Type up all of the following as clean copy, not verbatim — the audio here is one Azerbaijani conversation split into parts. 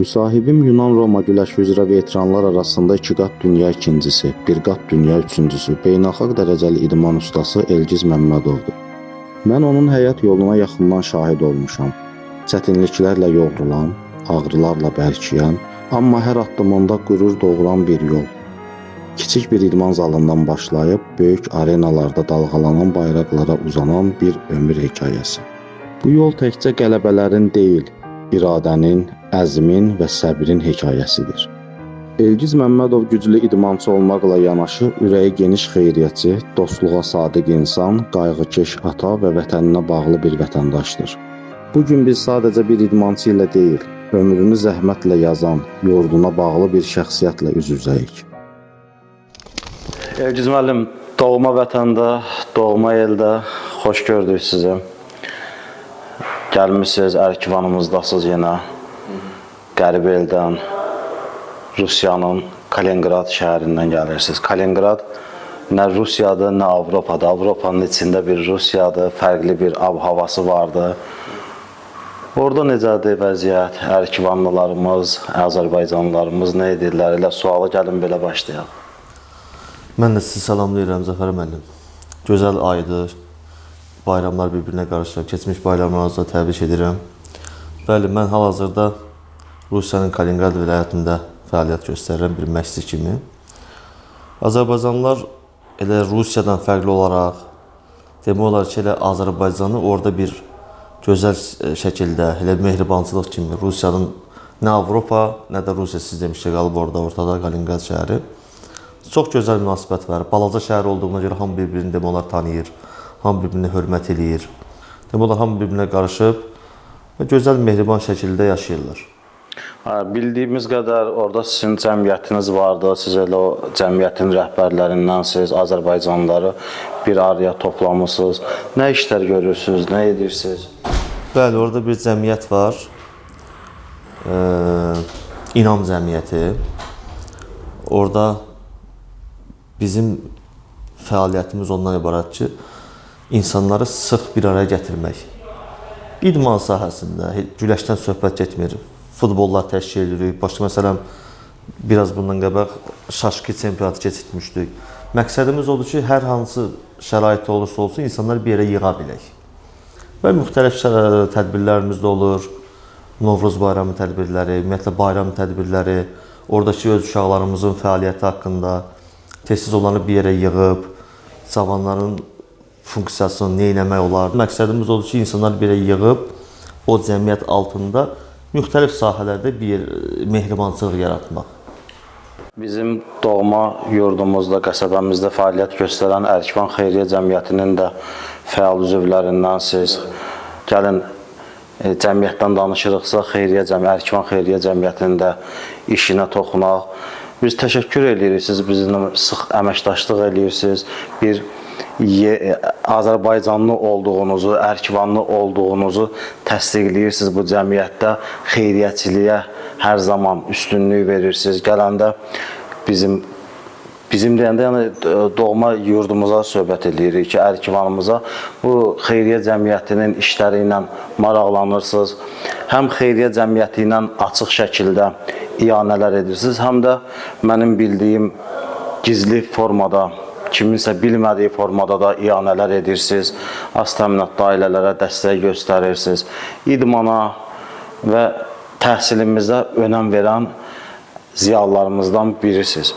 Müsahibim Yunan-Roma güləşi üzrə veteranlar arasında 2 qat dünya ikincisi, 1 qat dünya üçüncüsü, beynəlxalq dərəcəli idman ustası Elgiz Məmmədovdur. Mən onun həyat yoluna yaxından şahid olmuşam. Çətinliklərlə yoğrulan, ağrılarla bərkiyən, amma hər addımında qürur doğuran bir yol. Kiçik bir idman zalından başlayıb, böyük arenalarda dalğalanan bayraqlara uzanan bir ömür hekayəsi. Bu yol təkcə qələbələrin deyil, iradənin, əzmin və səbrin hekayəsidir. Elgiz Məmmədov güclü idmançı olmaqla yanaşı, ürəyi geniş xeyriyyətçi, dostluğa sadiq insan, qayğıkeş ata və vətəninə bağlı bir vətəndaşdır. Bugün biz sadəcə bir idmançı ilə deyil, ömrünü zəhmətlə yazan, yurduna bağlı bir şəxsiyyətlə üz-üzəyik. Elgiz müəllim, doğma vətəndə, doğma eldə xoş gördük sizi. Gəlmişsiniz, ərkivanımızdasınız yenə. Qərib eldən, Rusiyanın Kaliningrad şəhərindən gəlirsiniz. Kaliningrad nə Rusiyadır, nə Avropadır. Avropanın içində bir Rusiyadır, fərqli bir ab-havası vardı. Orada necədir vəziyyət? Ərkivanlılarımız, Azərbaycanlılarımız nə edirlər? Elə sualı gəlin belə başlayaq. Mən də sizi salamlayıram Zəfər müəllim. Gözəl aydır. Bayramlar bir-birinə qarışır. Keçmiş bayramlarınızla təbrik edirəm. Bəli, mən hal-hazırda Rusiyanın Kaliningrad vilayətində fəaliyyət göstərirəm bir məşqçi kimi. Azərbaycanlılar elə Rusiyadan fərqli olaraq demək olar ki, elə Azərbaycanı orada bir gözəl şəkildə, elə mehribançılıq kimi Rusiyanın nə Avropa, nə də Rusiya siz demişdik qalıb orada, ortada Kaliningrad şəhəri. Çox gözəl münasibət var. Balaca şəhər olduğuna görə hamı bir-birini demək olar tanıyır. Hamı bir-birini hörmət eləyir. Demək olar, hamı bir-birinə qarışıb və gözəl, mehriban şəkildə yaşayırlar. Bildiyimiz qədər orada sizin cəmiyyətiniz vardı. Siz elə o cəmiyyətin rəhbərlərindənsiniz. Azərbaycanlıları bir araya toplamısınız. Nə işlər görürsünüz, nə edirsiniz? Bəli, orada bir cəmiyyət var. İnam cəmiyyəti. Orada bizim fəaliyyətimiz ondan ibarət ki, insanları sıx bir araya gətirmək. İdman sahəsində güləşdən söhbət getmir. Futbollar təşkil edirik. Başqa məsələn, biraz bundan qabaq şaşqı çempionatı keçirtmişdik. Məqsədimiz odur ki, hər hansı şəraitdə olursa olsun, insanlar bir yerə yığa bilək. Və müxtəlif tədbirlərimiz də olur. Novruz bayramı tədbirləri, ümumiyyətlə bayram tədbirləri, oradakı öz uşaqlarımızın fəaliyyəti haqqında tez-tez onları bir yerə yığıb, cavanların funksiyasını nə etmək olar. Məqsədimiz odur ki, insanlar bir yerə yığıb, o cəmiyyət altında müxtəlif sahələrdə bir mehribançılıq yaratmaq. Bizim doğma yurdumuzda, qəsəbəmizdə fəaliyyət göstərən Ərkivan Xeyriyyə Cəmiyyətinin də fəal üzvlərindənsiniz. Gəlin, cəmiyyətdən danışırıqsa, Ərkivan Xeyriyyə Cəmiyyətinin də işinə toxunaq. Biz təşəkkür edirik, siz bizimlə sıx əməkdaşlıq edirsiniz. Bir Azərbaycanlı olduğunuzu, ərkivanlı olduğunuzu təsdiqləyirsiniz bu cəmiyyətdə. Xeyriyyəçiliyə hər zaman üstünlük verirsiniz. Gələndə bizim deyəndə, yəni doğma yurdumuza söhbət edirik ki, ərkivanımıza bu xeyriyyə cəmiyyətinin işləri ilə maraqlanırsınız. Həm xeyriyyə cəmiyyəti ilə açıq şəkildə iyanələr edirsiniz, həm də mənim bildiyim gizli formada, kiminsə bilmədiyi formada da iyanələr edirsiniz. Az təminatlı ailələrə dəstək göstərirsiniz. İdmana və təhsilimizə önəm verən ziyalılarımızdan birisiniz.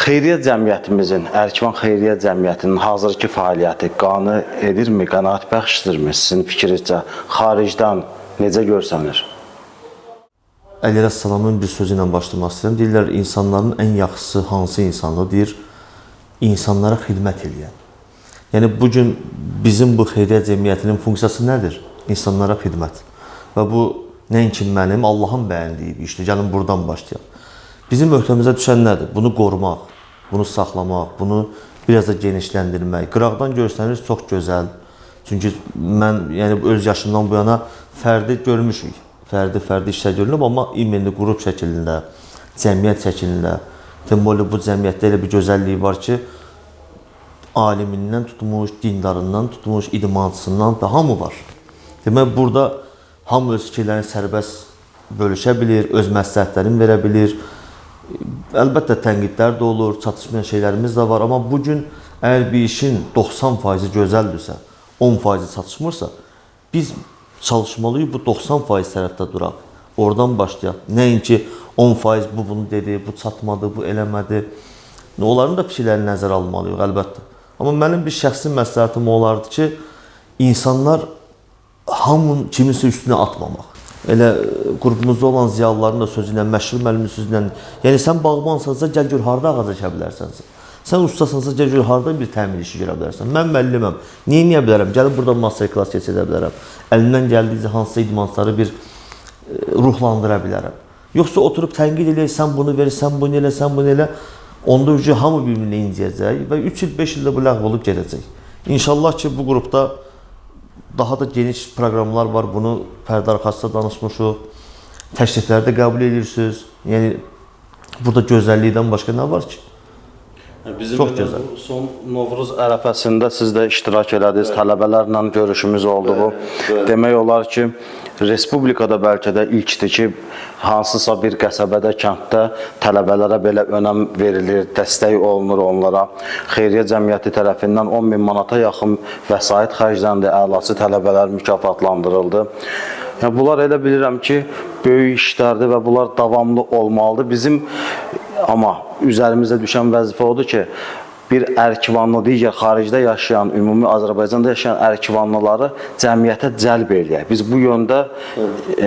Xeyriyyə cəmiyyətimizin, Ərkivan Xeyriyyə Cəmiyyətinin hazırki fəaliyyəti qane edirmi, qənaətbəxşdirmi sizin fikrinizcə? Xaricdən necə görsənir? Əliyyələ salamın bir sözü ilə başlamaq istəyirəm. Deyirlər, insanların ən yaxşısı hansı insandır? Deyir, insanlara xidmət edən. Yəni, bugün bizim bu xeyriyyə cəmiyyətinin funksiyası nədir? İnsanlara xidmət. Və bu, nəinki mənim, Allahın bəyəndiyi bir işdir. Gəlin, buradan başlayaq. Bizim öhdəmizə düşən nədir? Bunu qorumaq, bunu saxlamaq, bunu biraz da genişləndirmək. Qıraqdan görsəniz çox gözəl. Çünki mən öz yaşımdan bu yana fərdi görmüşük. Fərdi işlər görünüb, amma imenli qrup şəklində, cəmiyyət şəklində. Deməli, bu cəmiyyətdə elə bir gözəlliyi var ki, alimindən tutmuş, dindarından tutmuş, idmançısından da hamı var. Demək, burada hamı öz fikirlərini sərbəst bölüşə bilir, öz məsləhətlərini verə bilir. Əlbəttə tənqidlər də olur, çatışmayan şeylərimiz də var, amma bu gün əgər bir işin 90% gözəldirsə, 10% çatışmırsa, biz çalışmalıyıq bu 90% tərəfdə duraq. Oradan başlayaq. Nəinki 10% bu bunu dedi, bu çatmadı, bu eləmədi. Onların da fikirlərini nəzərə almalıyıq əlbəttə. Amma mənim bir şəxsi məsləhətim olardı ki, insanlar hamının kiminsə üstünə atmamaq. Elə qrupumuzda olan ziyalıların da sözü ilə, məşhur müəllimin sözü ilə, yəni sən bağbansansa, gəl gör harda ağac əkə bilərsənsə. Sən ustasansa, gəl gör harda bir təmir işi görə bilərsən. Mən müəlliməm, niyə bilərəm? Gəlib burada master klass keçirə bilərəm. Əlimdən gəldikcə hansısa idmançıları bir ruhlandıra bilərəm. Yoxsa oturub tənqid eləyək, sən bunu ver, sən bunu elə, sən bunu elə. Onda hamı bir-birinə inciyəcək və 3 il, 5 ildə bu ləğv olub gedəcək. İnşallah ki, bu qrupda daha da geniş proqramlar var. Bunu pərdə arxasında danışmışıq. Təklifləri də qəbul edirsiniz. Yəni, burada gözəllikdən başqa nə var ki? Bizim son Novruz ərəfəsində siz də iştirak elədiniz, tələbələrlə görüşümüz oldu bu. Demək olar ki, Respublikada bəlkə də ilkdir ki, hansısa bir qəsəbədə, kənddə tələbələrə belə önəm verilir, dəstək olunur onlara. Xeyriyyə cəmiyyəti tərəfindən 10.000 manata yaxın vəsait xərcləndi, əlaçı tələbələr mükafatlandırıldı. Yəni, bunlar elə bilirəm ki, böyük işlərdir və bunlar davamlı olmalıdır. Bizim amma üzərimizdə düşən vəzifə odur ki, bir ərkivanlı, digər xaricdə yaşayan, ümumi Azərbaycanda yaşayan ərkivanlıları cəmiyyətə cəlb eləyək. Biz bu yöndə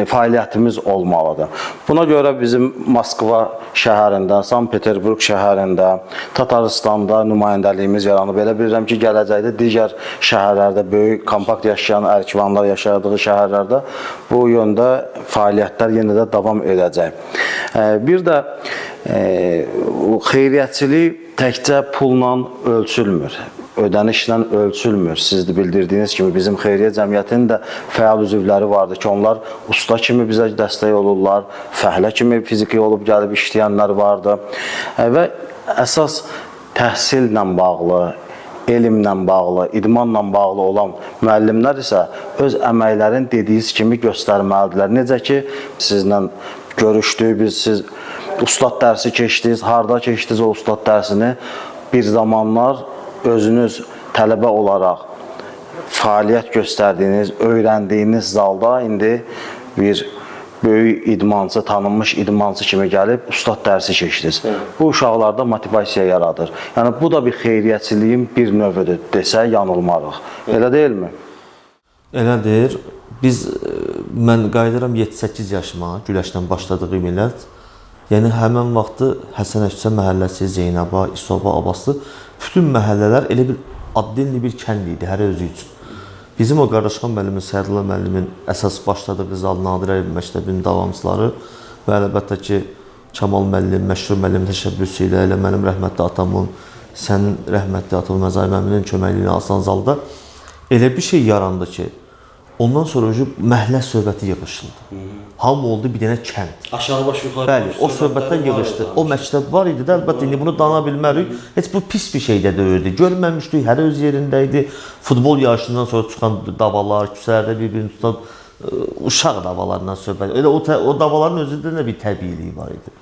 fəaliyyətimiz olmalıdır. Buna görə bizim Moskva şəhərində, Sankt-Peterburg şəhərində, Tataristanda nümayəndəliyimiz yaranıb. Elə bilirəm ki, gələcəkdə digər şəhərlərdə, böyük, kompakt yaşayan ərkivanlar yaşadığı şəhərlərdə bu yöndə fəaliyyətlər yenə də davam edəcək. Bir də xeyriyyətçilik təkcə pulla ölçülmür, ödənişlə ölçülmür. Siz də bildirdiyiniz kimi bizim xeyriyyə cəmiyyətinin də fəal üzvləri vardır ki, onlar usta kimi bizə dəstək olurlar, fəhlə kimi fiziki olub gəlib işləyənlər vardır və əsas təhsillə bağlı, elmlə bağlı, idmanla bağlı olan müəllimlər isə öz əməklərini dediyiniz kimi göstərməlidirlər. Necə ki, sizlə görüşdük, siz ustad dərsi keçdiniz, harda keçdiniz o ustad dərsini, bir zamanlar özünüz tələbə olaraq fəaliyyət göstərdiyiniz, öyrəndiyiniz zalda indi bir böyük idmançı, tanınmış idmançı kimi gəlib ustad dərsi keçdiniz. Bu uşaqlarda motivasiya yaradır. Yəni, bu da bir xeyriyyəçiliyin bir növüdür desək, yanılmarıq. Elə deyilmi? Elədir. Mən qayıdıram 7-8 yaşıma, Güləşdən başladığım illət. Yəni, həmən vaxtı Həsən Əşçə məhəlləsi, Zeynəba, İsoba, Abbaslı, bütün məhəllələr elə bir adlı bir kənd idi, hər özü üçün. Bizim o Qardaşxan müəllimin, Səhərullah müəllimin əsas başladığı Zal Nadir Əliyev məktəbinin davamçıları və əlbəttə ki, Kamal müəllim, məşhur müəllim təşəbbüsü ilə, elə mənim rəhmətli atamın, sənin rəhmətli atamın, Məzai müəllimin köməkliyi ilə Aslan Zalda elə bir şey yarandı ki, ondan sonra məhəllə söhbəti yığışıldı. Hamı oldu bir dənə kənd. Aşağı baş yuxarı. Bəli, o söhbətdən yığışdı. O məktəb var idi də, əlbəttə indi bunu dana bilmərik. Heç bu pis bir şey də deyildi. Görməmişdik, hər öz yerində idi. Futbol yarışından sonra çıxan davalar, küçələrdə bir-birini tutan uşaq davalarından söhbət. Elə o davaların özündə də bir təbiiliyi var idi.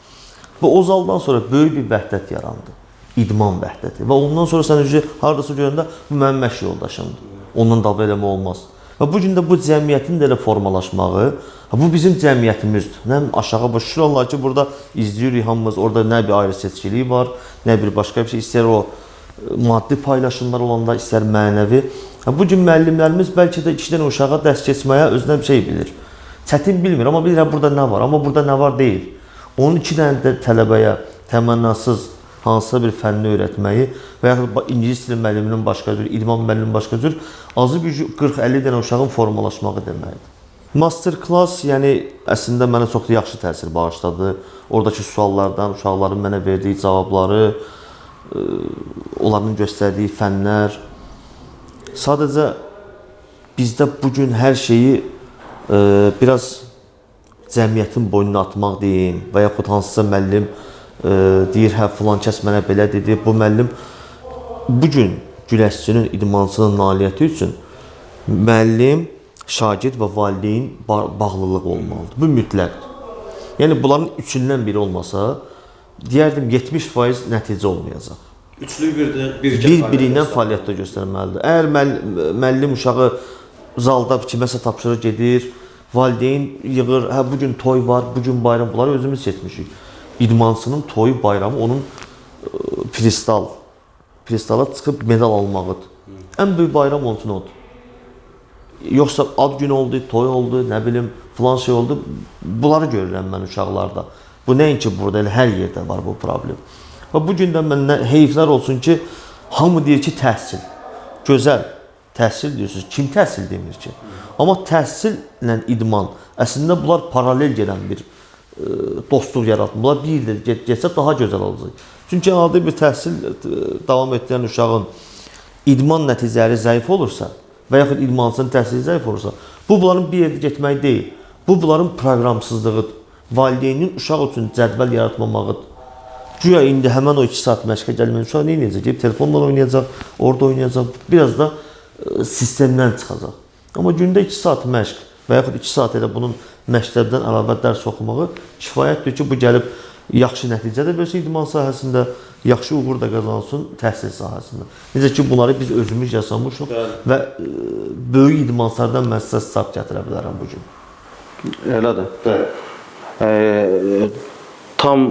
Və o zaldan sonra böyük bir vəhdət yarandı. İdman vəhdəti. Və ondan sonra sən hardasa görəndə bu mənim məşq yoldaşımdır. Ondan dava eləmə olmaz. Və bu gün də bu cəmiyyətin də elə formalaşmağı, bu bizim cəmiyyətimizdir. Nə aşağı baş, şükür Allah ki, burada izləyirik hamımız, orada nə bir ayrı seçkiliyi var, nə bir başqa bir şey, istər o maddi paylaşımlar olanda, istər mənəvi. Bu gün müəllimlərimiz bəlkə də 2 dənə uşağa dərs keçməyə özünə bir şey bilir. Çətin bilmir, amma bilir, burada nə var, amma burada nə var deyil. Onun 2 dənə də tələbəyə təmənnasız hansısa bir fənni öyrətməyi və yaxud İngilis dili müəlliminin başqa cür, idman müəlliminin başqa cür azı bir 40-50 dənə uşağın formalaşmağı deməkdir. Master class, yəni əslində mənə çox yaxşı təsir bağışladı. Oradakı suallardan, uşaqların mənə verdiyi cavabları, onların göstərdiyi fənlər. Sadəcə bizdə bugün hər şeyi biraz cəmiyyətin boynuna atmaq deyin və yaxud hansısa müəllim deyir, hə, filan kəs mənə belə dedi. Bu müəllim bugün güləşçinin, idmançının nailiyyəti üçün müəllim, şagird və valideyn bağlılığı olmalıdır. Bu mütləqdir. Yəni bunların üçündən biri olmasa, deyərdim 70% nəticə olmayacaq. Üçlü Bir-biri ilə fəaliyyətdə göstərməlidir. Əgər müəllim uşağı zalda kiməsə tapşırır gedir, valideyn yığır, hə bu gün toy var, bu gün bayram, bunları özümüz seçmişik. İdmançının toyu, bayramı onun pristala çıxıb medal almağıdır. Ən böyük bayram onun üçün odur. Yoxsa ad günü oldu, toy oldu, nə bilim, filan şey oldu. Bunları görürəm mən uşaqlarda. Bu nəinki burada, elə hər yerdə var bu problem. Və bu gündən məndən heyflər olsun ki, hamı deyir ki, təhsil. Gözəl, təhsil deyirsiniz. Kim təhsil demir ki? Amma təhsillə idman, əslində bunlar paralel gedən bir dostluq yaratmır. Bunlar bir ildir getsə daha gözəl olacaq. Çünki adi bir təhsil davam etdirən uşağın idman nəticələri zəif olursa və yaxud idmançının təhsili zəif olursa, bunların bir yerdə getmək deyil. Bunların proqramsızlığıdır. Valideynin uşaq üçün cədvəl yaratmamağıdır. Güya indi həmən o 2 saat məşqə gəlməyən uşaq nə edəcək? Deyib, telefonla oynayacaq, orada oynayacaq. Biraz da sistemdən çıxacaq. Amma gündə 2 saat məşq və yaxud 2 saat elə bunun məktəbdən əlavə dərs oxumağı kifayətdir ki, bu gəlib yaxşı nəticə də versin idman sahəsində, yaxşı uğur da qazansın təhsil sahəsində. Necə ki, bunları biz özümüz yaşamışıq və böyük idmançılardan mən sizə stat gətirə bilərəm bugün. Elədir. Tam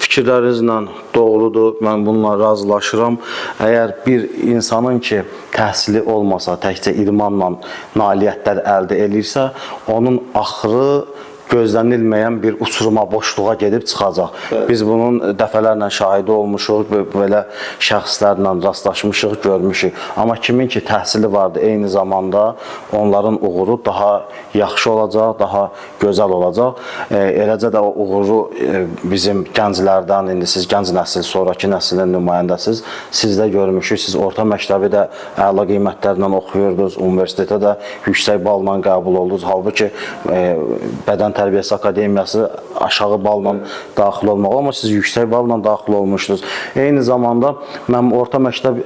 fikirlərinizlə doğrudur. Mən bununla razılaşıram. Əgər bir insanın ki, təhsili olmasa, təkcə idmanla nailiyyətlər əldə edirsə, onun axırı gözlənilməyən bir uçuruma, boşluğa gedib çıxacaq. Biz bunun dəfələrlə şahidi olmuşuq, belə şəxslərlə rastlaşmışıq, görmüşük. Amma kimin ki təhsili vardı, eyni zamanda onların uğuru daha yaxşı olacaq, daha gözəl olacaq. Eləcə də o uğuru bizim gənclərdən, indi siz gənc nəsil, sonraki nəslin nümayəndəsiz, siz də görmüşük. Siz orta məktəbi də əla qiymətlərlə oxuyurdunuz, universitetə də yüksək balla qəbul oldunuz. Halbuki bədən Tərbiyəsi Akademiyası aşağı balla daxil olmaq, amma siz yüksək balla daxil olmuşdunuz. Eyni zamanda mənim orta məktəb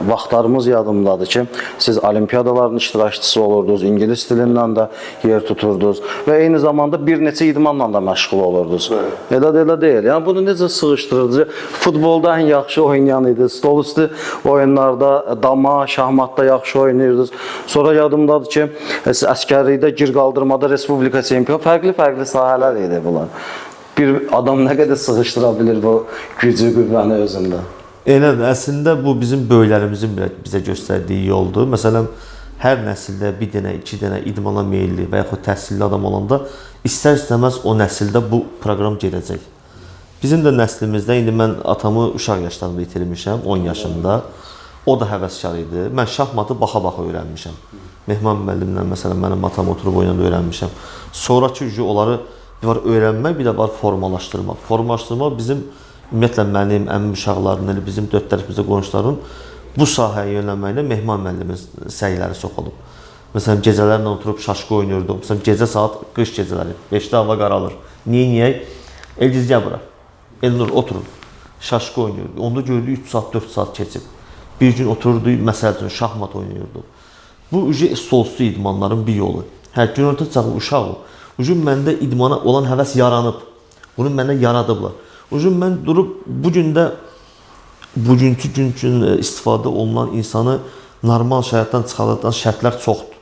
vaxtlarımız yadımdadır ki, siz olimpiyadaların iştirakçısı olurdunuz, İngilis dilindən də yer tuturdunuz və eyni zamanda bir neçə idmanla da məşğul olurdunuz. Elə deyil. Yəni bunu necə sığışdırırdınız? Futbolda ən yaxşı oynayan idi, stol üstü oyunlarda, dama, şahmatda yaxşı oynayırdınız. Sonra yadımdadır ki, siz əskərlikdə, gir qaldırmada Respublika çempionu, fərqli sahələr idi bunlar. Bir adam nə qədər sıxışdıra bilir bu gücü, qüvvəni özündə? Elədir, əslində bu bizim böyüklərimizin bizə göstərdiyi yoldur. Məsələn, hər nəsildə bir dənə, 2 dənə idmana meyilli və yaxud təhsilli adam olanda istər-istəməz o nəsildə bu proqram gedəcək. Bizim də nəslimizdə, indi mən atamı uşaq yaşlarında itirmişəm, 10 yaşında. O da həvəskar idi. Mən şahmatı baxa-baxa öyrənmişəm. Mehman müəllimlə, məsələn, mənim atam oturub oynanda öyrənmişəm. Sonraki onları bir var öyrənmək, bir də var formalaşdırmaq. Formalaşdırmaq bizim, ümumiyyətlə mənim, əmim uşaqlarının, bizim 4 tərəfimizdə qonşuların bu sahəyə yönlənməklə Mehman müəllimin səyləri soxulub. Məsələn, gecələrlə oturub şaşqı oynayırdıq. Məsələn, gecə saat qış gecələri, 5-də hava qaralır. Niyə? Elgiz gəl bura. Elnur, oturun. Şaşqı oynayırdıq. Onda gördük 3 saat, 4 saat keçib. Bir gün otururduq, məsəl üçün şahmat oynayırdıq. Bu stolüstü idmanların bir yolu. Hər gün orta çağı uşaq o. Məndə idmana olan həvəs yaranıb. Bunu məndə yaradıblar. Mən durub bugünkü gün üçün istifadə olunan insanı normal həyatdan çıxardan şərtlər çoxdur.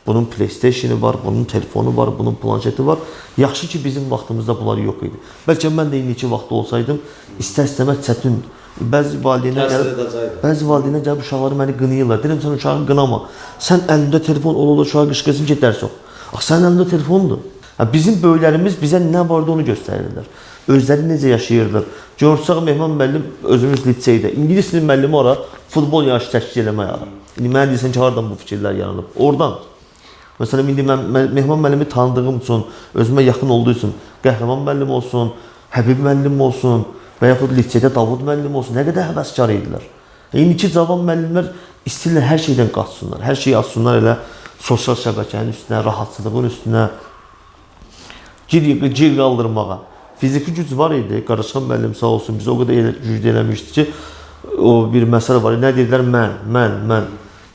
Bunun PlayStation-ı var, bunun telefonu var, bunun planşeti var. Yaxşı ki, bizim vaxtımızda bunlar yox idi. Bəlkə mən də indiki vaxtda olsaydım, istər-istəməz çətin. Bəzi valideynlər gəlib uşaqları məni qınayırlar. Deyirəm, sən uşağı qınama. Sən əlində telefon olur, uşağı qışqırsın ki, dərs ox. Sənin əlində telefondur. Bizim böyüklərimiz bizə nə vardı onu göstərirlər. Özləri necə yaşayırlar. Görürsək, Mehman müəllim özümüz liseydə. İngilis dili müəllimi ora futbol yarışı təşkil eləmək ara. İndi mənə deyirsən ki, haradan bu fikirlər yaranıb? Oradan. Məsələn, indi mən Mehman müəllimi tanıdığım üçün, özümə yaxın olduğu üçün Qəhrəman müəllim olsun, Həbib müəllim olsun və yaxud liseydə Davud müəllim olsun, nə qədər həvəskar idilər. İndiki cavan müəllimlər istəyirlər hər şeydən qaçsınlar, hər şeyi açsınlar elə sosial şəbəkənin üstünə, rahatsızlığın üstünə, gir qaldırmağa. Fiziki güc var idi, Qaraşan müəllim sağ olsun, bizə o qədər güclü eləmişdi ki, o bir məsələ var idi, nə deyirlər? Mən.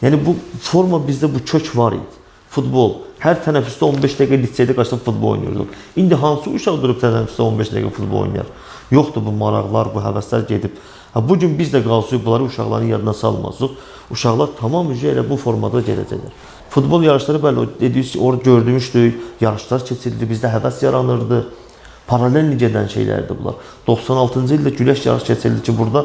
Yəni bu forma bizdə bu kök var idi. Futbol, Hər tənəffüsdə 15 dəqiqə liseydə qaçıb futbol oynayırdıq. İndi hansı uşaq durub tənəffüsdə 15 dəqiqə futbol oynayır? Yoxdur bu maraqlar, bu həvəslər gedib. Bu gün biz də qalsıq bunları uşaqların yadına salmasıq. Uşaqlar tamamilə elə bu formada gedəcəklər. Futbol yarışları bəli, dediyiniz ki, orada gördüyümüşdük, yarışlar keçirildi, bizdə həvəs yaranırdı. Paralel gedən şeylərdir bunlar. 96-cı ildə güləş yarışı keçirildi ki, burada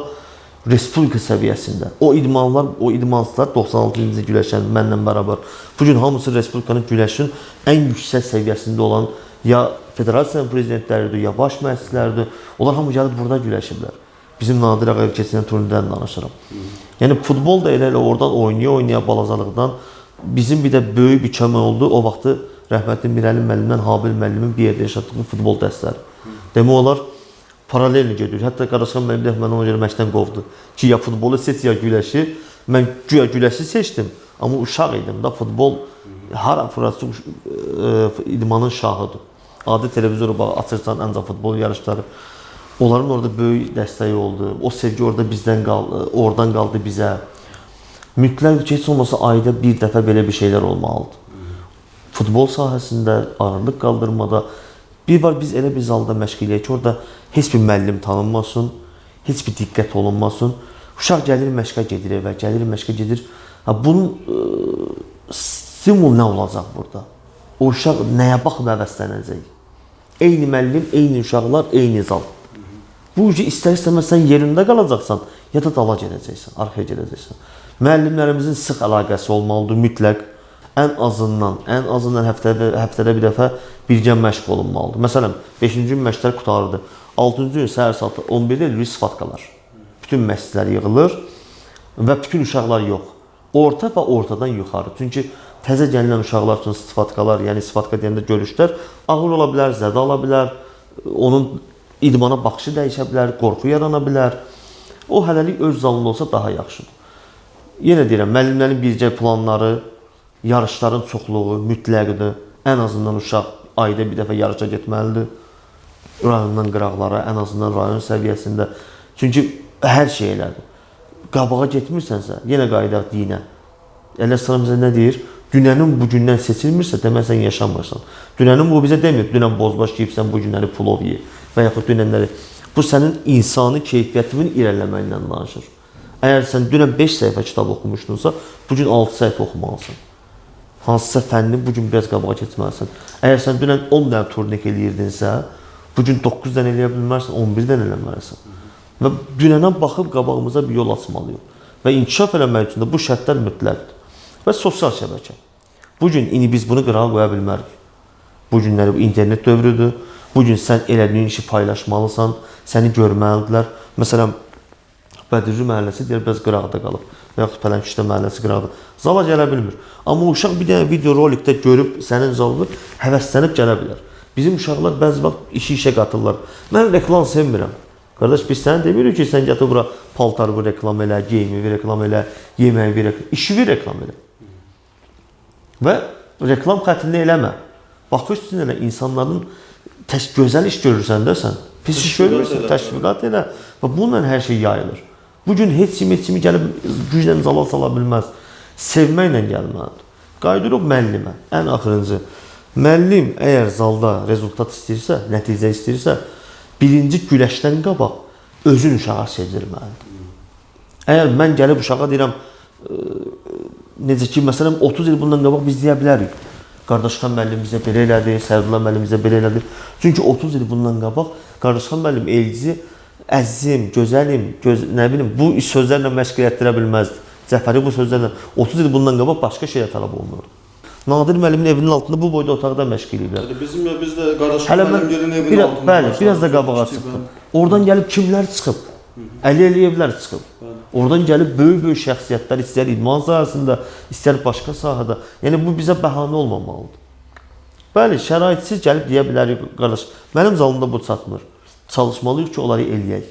respublika səviyyəsində o idmanlar, o idmansızlar 96-cı güləşən mənlə bərabər. Bu gün hamısı respublikanın güləşin ən yüksək səviyyəsində olan ya federasiyanın prezidentləridir, ya baş müəssisləridir. Onlar hamı gəlib burada güləşiblər. Bizim Nadir Ağayev keçirilən turnirdən danışıram. Yəni futbol da elə oradan oynaya balacalıqdan bizim bir də böyük bir kömək oldu. O vaxtı rəhmətli Mirəli müəllimdən Habil müəllimin bir yerdə yaşatdığı futbol dərsləri. Demək olar paralel gedir. Hətta Qaraşan müəllim də məni ona görə məşqdən qovdu ki, ya futbolu seç, ya güləşi. Mən güya güləşi seçdim, amma uşaq idim da futbol hara fırası idmanın şahıdır. Adi televizoru açırsan ancaq futbol yarışları. Onların orada böyük dəstəyi oldu. O sevgi orada bizdən qaldı, oradan qaldı bizə. Mütləq heç olmasa ayda bir dəfə belə bir şeylər olmalıdır. Futbol sahəsində, ağırlıq qaldırmada bir var, biz elə bir zalda məşq eləyək ki, orada heç bir müəllim tanınmasın, heç bir diqqət olunmasın. Uşaq gəlir məşqə gedir evə, gəlir məşqə gedir. Bunun stimul nə olacaq burada? O uşaq nəyə baxıb həvəslənəcək? Eyni müəllim, eyni uşaqlar, eyni zal. Bu ucu istər-istəməz sən yerində qalacaqsan, ya da dala gedəcəksən, arxaya gedəcəksən. Müəllimlərimizin sıx əlaqəsi olmalıdır, mütləq. Ən azından həftədə bir dəfə birgə məşq olunmalıdır. Məsələn, 5-ci gün məşqlər qutardı. 6-cı gün səhər saat 11-də eləyirik sifatkalar. Bütün məşqlər yığılır və bütün uşaqlar yox. Orta və ortadan yuxarı. Çünki təzə gələn uşaqlar üçün sifatkalar, yəni sifatka deyəndə görüşlər ağır ola bilər, zədə ala bilər, onun idmana baxışı dəyişə bilər, qorxu yarana bilər. O hələlik öz zalında olsa daha yaxşıdır. Yenə deyirəm, müəllimlərin birgə planları, yarışların çoxluğu mütləqdir. Ən azından uşaq ayda bir dəfə yarışa getməlidir. Rayondan qıraqlara, ən azından rayon səviyyəsində. Çünki hər şey elədir. Qabağa getmirsənsə, yenə qayıdaq dinə. Elə sıramızda nə deyir? Dünənin bugündən seçilmirsə, demək sən yaşamırsan. Dünənin bu bizə demir, dünən bozbaş yiyibsən, bugünləri pulov ye. Və yaxud dünənləri. Bu sənin insani keyfiyyətinin irəliləməklə danışır. Əgər sən dünən 5 səhifə kitab oxumuşdunsa, bugün 6 səhifə oxumalısan. Hansısa fənni bugün biraz qabağa keçməlisən. Əgər sən dünən 10 dənə turnik eləyirdinsə, bugün 9 dənə eləyə bilmərsən, 11 dənə eləməlisən. Və dünənə baxıb qabağımıza bir yol açmalıyıq. Və inkişaf eləmək üçün də bu şərtlər mütləqdir. Və sosial şəbəkə. Bugün indi biz bunu qırağa qoya bilmərik. Bu günləri bu internet dövrüdür. Bugün sən elədiyin işi paylaşmalısan, səni görməlidirlər. Məsələn, Bədirli məhəlləsi deyir, biraz qıraqda qalıb. Və yaxud Pələnkişdə məhəlləsi qıraqda. Zala gələ bilmir. Amma uşaq bir dənə video rolikdə görüb sənin zalını həvəslənib gələ bilər. Bizim uşaqlar bəzi vaxt işə qatırlar. Mən reklam sevmirəm. Qardaş, biz sənə demirik ki, sən gətir bura paltarı reklam elə, geyimi reklam elə, yeməyi reklam, işi reklam elə. Və reklam xətrini eləmə. Baxırsan elə insanların gözəl iş görürsən də sən. Pis iş görürsən, təşviqat elə və bununla hər şey yayılır. Bugün heç kimi gəlib güclə zala sala bilməz. Sevməklə gəlməlidir. Qayıdırıq müəllimə. Ən axırıncı. Müəllim əgər zalda rezultat istəyirsə, nəticə istəyirsə, birinci güləşdən qabaq özün uşağa sevdirməlidir. Əgər mən gəlib uşağa deyirəm, necə ki, məsələn, 30 il bundan qabaq biz deyə bilərik. Qardaşxan müəllim bizə belə elədi, Sərdullah müəllim bizə belə elədi. Çünki 30 il bundan qabaq Qardaşxan müəllim Elgizi əzizim, gözəlim, nə bilim, bu sözlərlə məşq etdirə bilməzdi. Cəfəri bu sözlərlə 30 il bundan qabaq başqa şeyə tələb olunurdu. Nadir müəllimin evinin altında bu boyda otaqda məşq edirlər. Biz də Qardaşxan müəllimlərin evinin altında. Bəli, biraz da qabağa çıxdım. Oradan gəlib kimlər çıxıb? Əli Əliyevlər çıxıb. Oradan gəlib böyük şəxsiyyətlər, istər idman sahəsində, istər başqa sahədə. Yəni bu bizə bəhanə olmamalıdır. Bəli, şəraitsiz gəlib deyə bilərik, qardaş, mənim zalımda bu çatmır. Çalışmalıyıq ki, onları eləyək.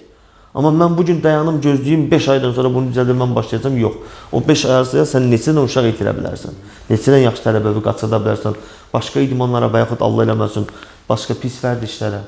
Amma mən bugün dayanım, gözləyim, 5 aydan sonra bunu düzəldirməm başlayacağam, yox. O 5 ay arasında sən neçə dənə uşaq itirə bilərsən, neçə dənə yaxşı tələbəvi qaçırda bilərsən, başqa idmanlara və yaxud Allah eləməsin, başqa pis fərd işlərə.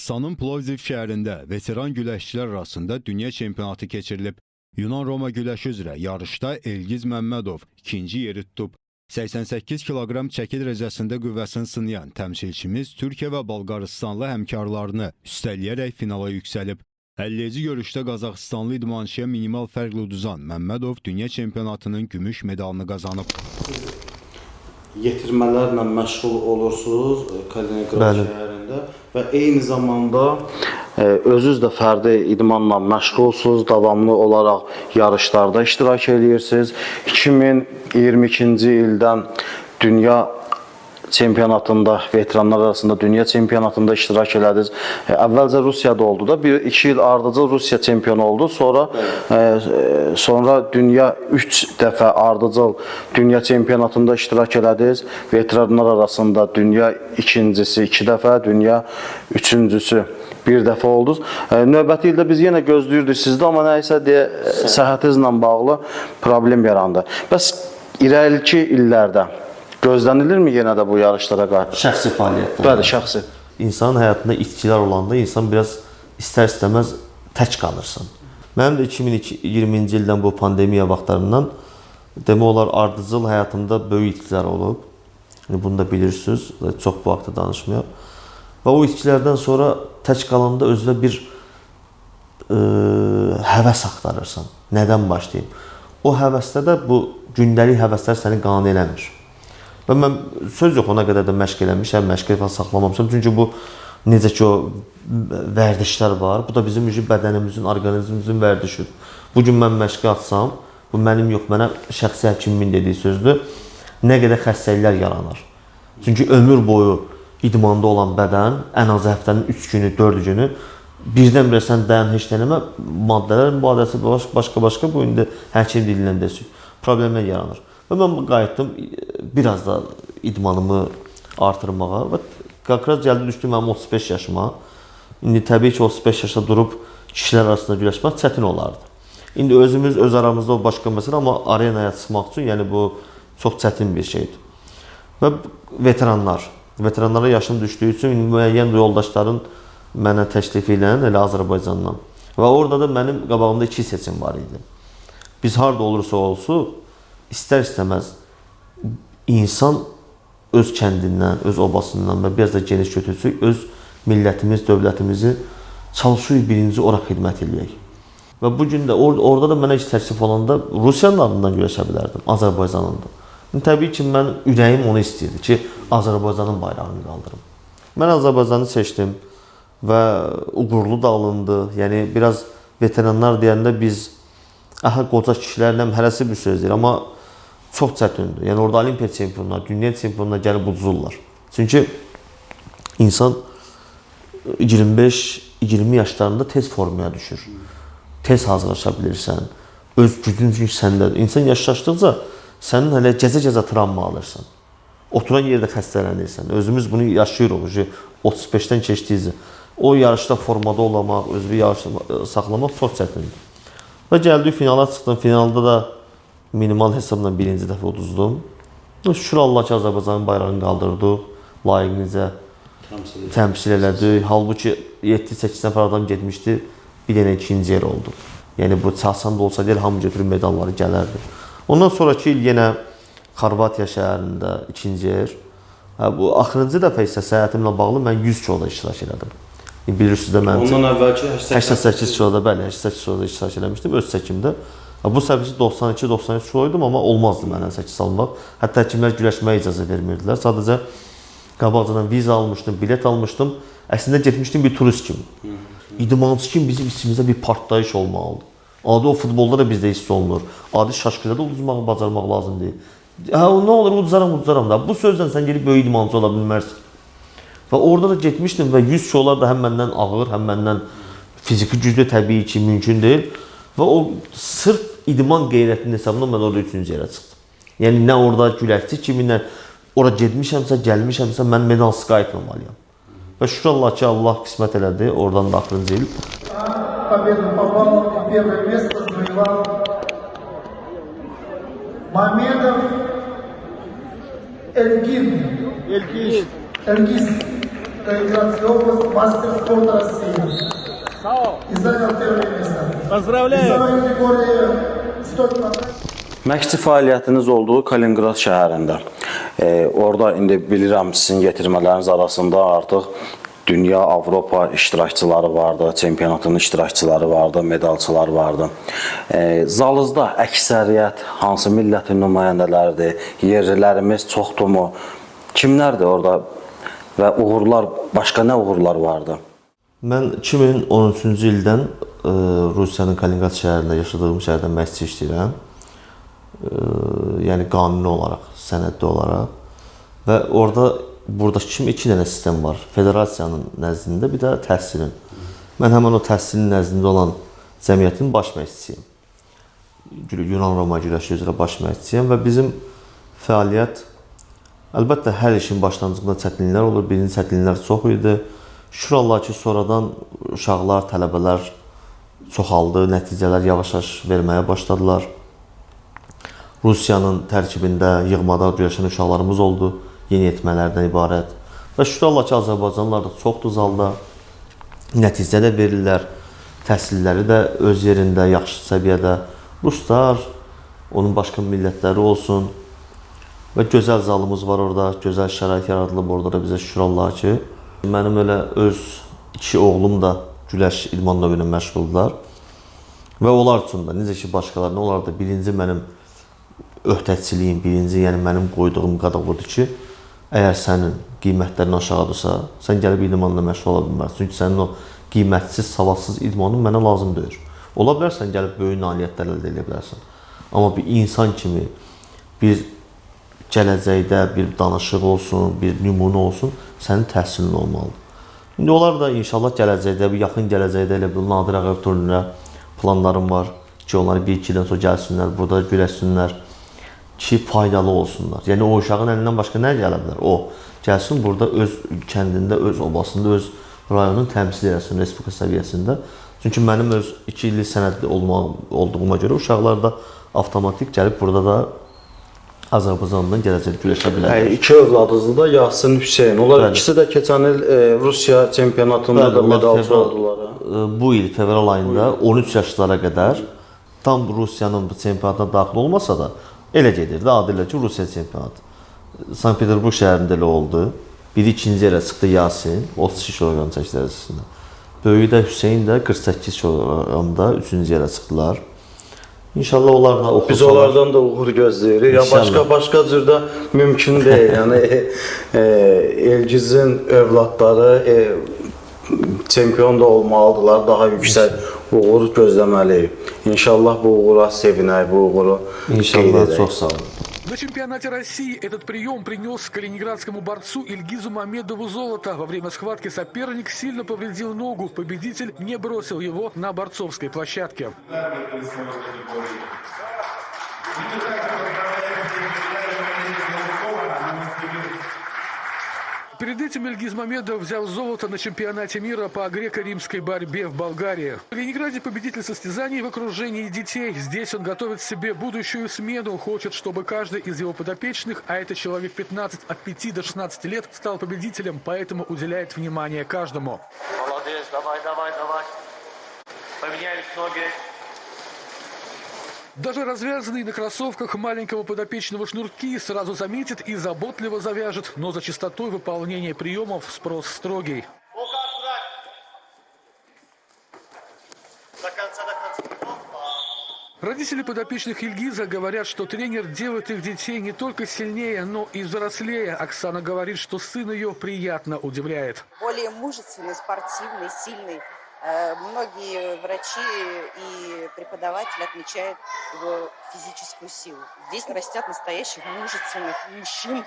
Qırğızstanın Plovdiv şəhərində veteran güləşçilər arasında dünya çempionatı keçirilib. Yunan-Roma güləşi üzrə yarışda Elgiz Məmmədov ikinci yeri tutub. 88 kiloqram çəki dərəcəsində qüvvəsini sınayan təmsilçimiz Türkiyə və Bolqarıstanlı həmkarlarını üstələyərək finala yüksəlib. 50-ci görüşdə Qazaxıstanlı idmançıya minimal fərqlə uduzan Məmmədov dünya çempionatının gümüş medalını qazanıb. Yetirmələrlə məşğul olursunuz Kaliningrad şəhərində və eyni zamanda özünüz də fərdi idmanla məşğulsunuz, davamlı olaraq yarışlarda iştirak edirsiniz. 2022-ci ildən dünya çempionatında, veteranlar arasında dünya çempionatında iştirak elədiniz. Əvvəlcə Rusiyada oldu da, 1-2 il ardıcıl Rusiya çempionu oldu. Sonra dünya 3 dəfə ardıcıl dünya çempionatında iştirak elədiniz. Veteranlar arasında dünya ikincisi 2 dəfə, dünya üçüncüsü 1 dəfə oldunuz. Növbəti ildə biz yenə gözləyirdik sizdə, amma nəysə deyə səhhətinizlə bağlı problem yarandı. Bəs irəliki illərdə gözlənilirmi yenə də bu yarışlara qayıtmaq? Şəxsi fəaliyyətlər. Bəli, şəxsi. İnsanın həyatında itkilər olanda insan biraz istər-istəməz tək qalırsan. Mənim də 2020-ci ildən bu pandemiya vaxtlarından demək olar ardıcıl həyatımda böyük itkilər olub. Bunu da bilirsiniz, çox bu haqda danışmayaq. Və o itkilərdən sonra tək qalanda özünə bir həvəs axtarırsan. Nədən başlayayım? O həvəsdə də bu gündəlik həvəslər səni qane eləmir. Və mən söz yox, ona qədər də məşq eləmişəm, məşq falan saxlamamışam. Çünki bu necə ki o vərdişlər var, bu da bizim bədənimizin, orqanizmimizin vərdişidir. Bugün mən məşqə atsam, bu mənim yox, mənə şəxsi həkimin dediyi sözdür, nə qədər xəstəliklər yaranır. Çünki ömür boyu idmanda olan bədən ən azı həftənin 3 günü, 4 günü birdən-birə sən dayan, heç eləmə, maddələr mübadiləsində başqa-başqa bu indi həkim dilindən desək, problemlər yaranır. Və mən qayıtdım biraz da idmanımı artırmağa və qaqraz gəldi düşdü mənim 35 yaşıma. İndi təbii ki 35 yaşda durub kişilər arasında güləşmək çətin olardı. İndi özümüz öz aramızda o başqa məsələ, amma arenaya çıxmaq üçün yəni bu çox çətin bir şeydir. Və veteranlara yaşım düşdüyü üçün müəyyən yoldaşların mənə təklifi ilə elə Azərbaycandan. Və orada da mənim qabağımda 2 seçim var idi. Biz harda olursa olsun İstər-istəməz insan öz kəndindən, öz obasından və biraz da geniş götürsək, öz millətimiz, dövlətimizi çalışırıq birinci ora xidmət eləyək. Və bugün də orada da mənə heç təklif olanda Rusiyanın adından güləşə bilərdim, Azərbaycanın da. Təbii ki, mən ürəyim onu istəyirdi ki, Azərbaycanın bayrağını qaldırım. Mən Azərbaycanı seçdim və uğurlu da alındı. Yəni, biraz veteranlar deyəndə biz qoca kişilərlə hərəsi bir söz deyir, amma çox çətindir. Yəni, orada olimpiya çempionlar, dünya çempionlar gəlib uduzurlar. Çünki insan 25-20 yaşlarında tez formaya düşür. Tez hazırlaşa bilirsən. Öz gücün çünki səndədir. İnsan yaşlaşdıqca sənin hələ gecə-gecə travma alırsan. Oturan yerdə xəstələnirsən. Özümüz bunu yaşayırıq. 35-dən keçdiyizdə. O yarışda formada olmaq, özünü yarışda saxlamaq çox çətindir. Və gəldik finala çıxdım. Finalda da minimal hesabla birinci dəfə uduzdum. Şükür Allah ki, Azərbaycanın bayrağını qaldırdıq. Layiqlicə təmsil elədik. Halbuki 7-8 nəfər adam getmişdi. Bir dənə ikinci yer oldu. Yəni bu çalsan da olsa deyil, hamı götürüb medalları gələrdi. Ondan sonraki il yenə Xorvatiya şəhərində ikinci yer. Bu axırıncı dəfə isə səyahətimlə bağlı mən 100 kiloda iştirak elədim. Bilirsiniz də mənim ondan əvvəlki 88 kiloda, bəli, 88 kiloda iştirak eləmişdim öz çəkimdə. Bu səfər 92-93 kiloydum, amma olmazdı mənə 8 almaq. Hətta həkimlər güləşməyə icazə vermirdilər. Sadəcə qabaqcadan viza almışdım, bilet almışdım. Əslində getmişdim bir turist kimi. İdmançı kimi bizim içimizdə bir partlayış olmalıdır. Adi o futbolda da bizdə hiss olunur. Adi şaşkıda da uduzmağı bacarmaq lazım deyil. Nə olur, uduzaram da. Bu sözlə sən gelib böyük idmançı ola bilmərsən. Və orada da getmişdim və 100 kilolar da həm məndən ağır, həm məndən fiziki güclü təbii ki, mümkün deyil. Və o sırf idman qeyrətinin hesabına mən orada 3-cü yerə çıxdım. Yəni, nə orada güləşçi kimi, nə ora getmişəmsə, gəlmişəmsə, mən medalsız qayıtmamalıyam. Və şükür Allah ki, Allah qismət elədi, oradan da axırıncı il. Победу попал, первое место завоевал Мамедов Эльгиз. Калининградской области, мастер спорта России. И занял первое место. Поздравляю! Весовой категории 100 кг. Məşqçi fəaliyyətiniz olduğu Kaliningrad şəhərində. Orada indi bilirəm sizin yetirmələriniz arasında artıq dünya, Avropa iştirakçıları vardı, çempionatın iştirakçıları vardı, medalçılar vardı. Zalınızda əksəriyyət hansı millətin nümayəndələridir, yerlilərimiz çoxdurmu? Kimlərdir orada və uğurlar, başqa nə uğurlar vardı? Mən 2013-cü ildən Rusiyanın Kaliningrad şəhərində, yaşadığım şəhərdə məşqçi işləyirəm. Yəni qanuni olaraq, sənədli olaraq. Və buradakı kimi iki dənə sistem var. Federasiyanın nəzdində, bir də təhsilin. Mən həmin o təhsilin nəzdində olan cəmiyyətin baş məşqçisiyəm. Yunan-Roma güləşi üzrə baş məşqçisiyəm və bizim fəaliyyət, əlbəttə hər işin başlanğıcında çətinliklər olur. Birinci çətinliklər çox idi. Şükür Allah ki, sonradan uşaqlar, tələbələr çoxaldı, nəticələr yavaş-yavaş verməyə başladılar. Rusiyanın tərkibində yığmada güləşən uşaqlarımız oldu, yeniyetmələrdən ibarət. Və şükür Allah ki, Azərbaycanlılar da çoxdur zalda, nəticə də verirlər, təhsilləri də öz yerində, yaxşı səviyyədə. Ruslar, onun başqa millətləri olsun və gözəl zalımız var orada, gözəl şərait yaradılıb orada da bizə şükür Allah ki. Mənim elə öz iki oğlum da güləş idman növünə məşğuldular və onlar üçün də, necə ki başqalarına, onlar da birinci mənim öhdəçiliyim, birinci, yəni mənim qoyduğum qadağ odur ki, əgər sənin qiymətlərin aşağıdırsa, sən gəlib idmanla məşğul ola bilməlisən. Çünki sənin o qiymətsiz, savadsız idmanın mənə lazım deyil. Ola bilərsən, gəlib böyük nailiyyətlər əldə edə bilərsən. Amma bir insan kimi, bir gələcəkdə bir danışıq olsun, bir nümunə olsun, sənin təhsilin olmalıdır. İndi onlar da inşallah gələcəkdə, bir yaxın gələcəkdə elə bir Nadir Ağayev turnirə planlarım var ki, onları 1-2 ildən sonra gəlsinlər, burada güləşsinlər ki, faydalı olsunlar. Yəni o uşağın əlindən başqa nə gələ bilər? O gəlsin burada öz kəndində, öz obasında, öz rayonunu təmsil etsin respublika səviyyəsində. Çünki mənim öz 2 illik sənədli olduğuma görə uşaqlar da avtomatik gəlib burada da Azərbaycandan gələcək güləşə bilər. İki övladınızdır da Yasin, Hüseyn. Onlar ikisi də keçən il Rusiya çempionatında da medalçı oldular. Bu il fevral ayında 13 yaşlara qədər tam Rusiyanın bu çempionatına daxil olmasa da elə gedirdi. Adıyla ki, Rusiya çempionatı. Sankt-Peterburg şəhərində elə oldu. Biri ikinci yerə çıxdı Yasin, 32 kilogram çəki dərəcəsində. Böyüyü də Hüseyn də 48 kilogramda 3-cü yerə çıxdılar. İnşallah onlar da oxusalar. Biz onlardan da uğur gözləyirik. Ya başqa cürdə mümkün deyil. Yəni Elgizin övladları çempion da olmalıdırlar. Daha yüksək uğur gözləməliyik. İnşallah bu uğura sevinək, bu uğuru İnşallah, çox sağ olun. На чемпионате России этот прием принес калининградскому борцу Ильгизу Мамедову золото. Во время схватки соперник сильно повредил ногу. Победитель не бросил его на борцовской площадке. Перед этим Ильгиз Мамедов взял золото на чемпионате мира по греко-римской борьбе в Болгарии. В Калининграде победитель состязаний в окружении детей. Здесь он готовит себе будущую смену. Хочет, чтобы каждый из его подопечных, а это человек 15 от 5 до 16 лет, стал победителем, поэтому уделяет внимание каждому. Молодец, давай. Поменялись ноги. Даже развязанные на кроссовках маленького подопечного шнурки сразу заметит и заботливо завяжет, но за чистотой выполнения приемов спрос строгий. До конца. Родители подопечных Ильгиза говорят, что тренер делает их детей не только сильнее, но и взрослее. Оксана говорит, что сын ее приятно удивляет. Более мужественный, спортивный, сильный. Многие врачи и преподаватели отмечают его физическую силу. Здесь растят настоящих мужественных мужчин,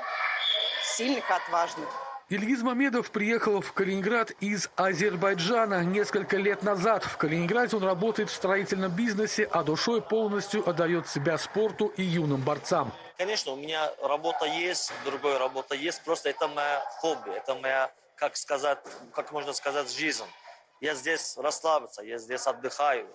сильных и отважных. Ильгиз Мамедов приехал в Калининград из Азербайджана несколько лет назад. В Калининграде он работает в строительном бизнесе, а душой полностью отдает себя спорту и юным борцам. Конечно, у меня работа есть, другая работа есть. Просто это моя хобби, это моя, как можно сказать, жизнь. Я здесь расслабиться, я здесь отдыхаю.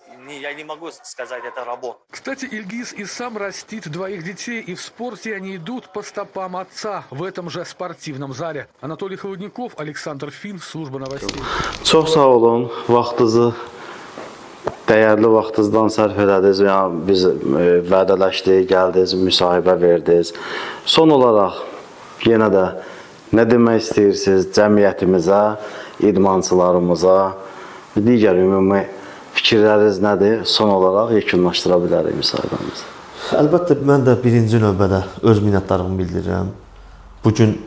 Я не могу сказать, это работа. Кстати, Ильгиз и сам растит двоих детей, и в спорте они идут по стопам отца в этом же спортивном зале. Анатолий Холодников, Александр Фин, служба новостей. Çox sağ olun, vaxtınızı, dəyərli vaxtınızdan sərf elədiniz. Yəni, biz vədələşdik, gəldiniz, müsahibə verdiniz. Son olaraq yenə də nə demək istəyirsiniz cəmiyyətimizə, idmançılarımıza, digər ümumi fikirləriniz nədir? Son olaraq yekunlaşdıra bilərik müsahibəmizi. Əlbəttə, mən də birinci növbədə öz minnətdarlığımı bildirirəm. Bugün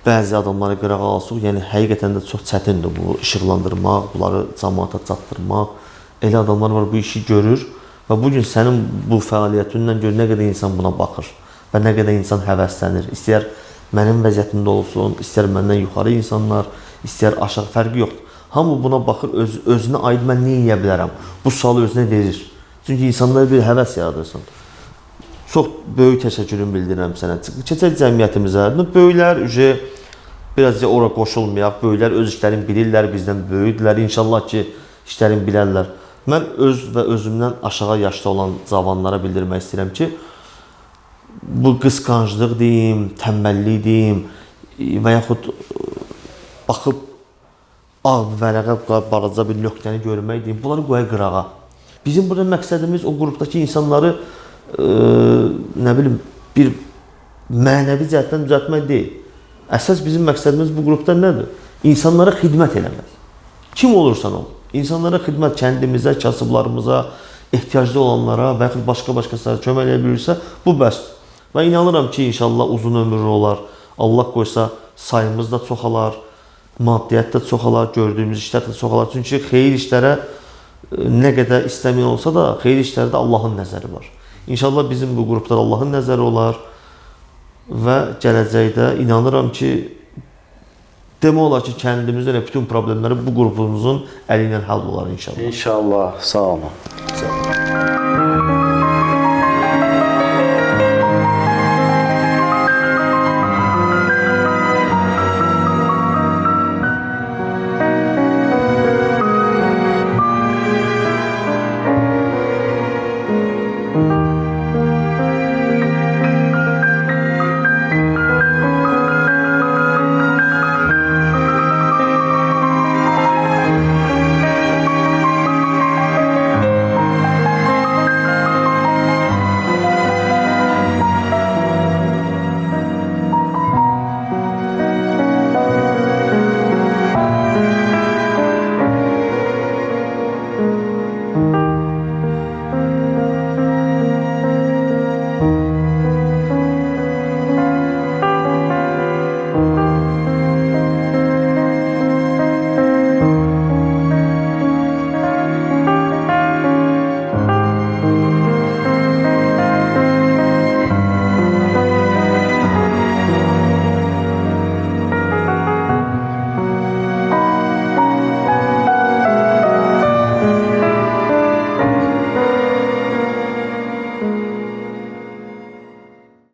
bəzi adamları qırağa alsaq, yəni həqiqətən də çox çətindir bu işıqlandırmaq, bunları cəmaata çatdırmaq. Elə adamlar var, bu işi görür və bugün sənin bu fəaliyyətindən gör nə qədər insan buna baxır və nə qədər insan həvəslənir. İstəyər mənim vəziyyətimdə olsun, istər məndən yuxarı insanlar, istər aşağı, fərqi yoxdur. Hamı buna baxır, özünə aid mən nə edə bilərəm? Bu sualı özünə verir. Çünki insanlara bir həvəs yaradırsan. Çox böyük təşəkkürümü bildirirəm sənə. Keçək cəmiyyətimizə. Böyüklər birazca ora qoşulmayaq. Böyüklər öz işlərini bilirlər, bizdən böyükdülər. İnşallah ki, işlərini bilərlər. Mən öz və özümdən aşağı yaşda olan cavanlara bildirmək istəyirəm ki, bu qısqanclıq deyim, tənbəllik deyim və yaxud baxıb ağ vərəqə balaca bir nöqtəni görmək deyim, bunları qoya qırağa. Bizim burada məqsədimiz o qrupdakı insanları nə bilim, bir mənəvi cəhətdən düzəltmək deyil. Əsas bizim məqsədimiz bu qrupda nədir? İnsanlara xidmət eləmək. Kim olursan ol. İnsanlara xidmət, kəndimizə, kasıblarımıza, ehtiyaclı olanlara və yaxud başqa-başqa kömək edə bilirsə, bu bəsdir. Və inanıram ki, inşallah uzun ömürlü olar. Allah qoysa sayımız da çoxalar, maddiyyət də çoxalar, gördüyümüz işlər də çoxalar. Çünki xeyir işlərə nə qədər istəməyən olsa da, xeyir işlərdə Allahın nəzəri var. İnşallah bizim bu qruplar Allahın nəzəri olar və gələcəkdə inanıram ki, demək olar ki, kəndimizdə bütün problemləri bu qrupumuzun əli ilə həll olar inşallah. İnşallah, sağ olun.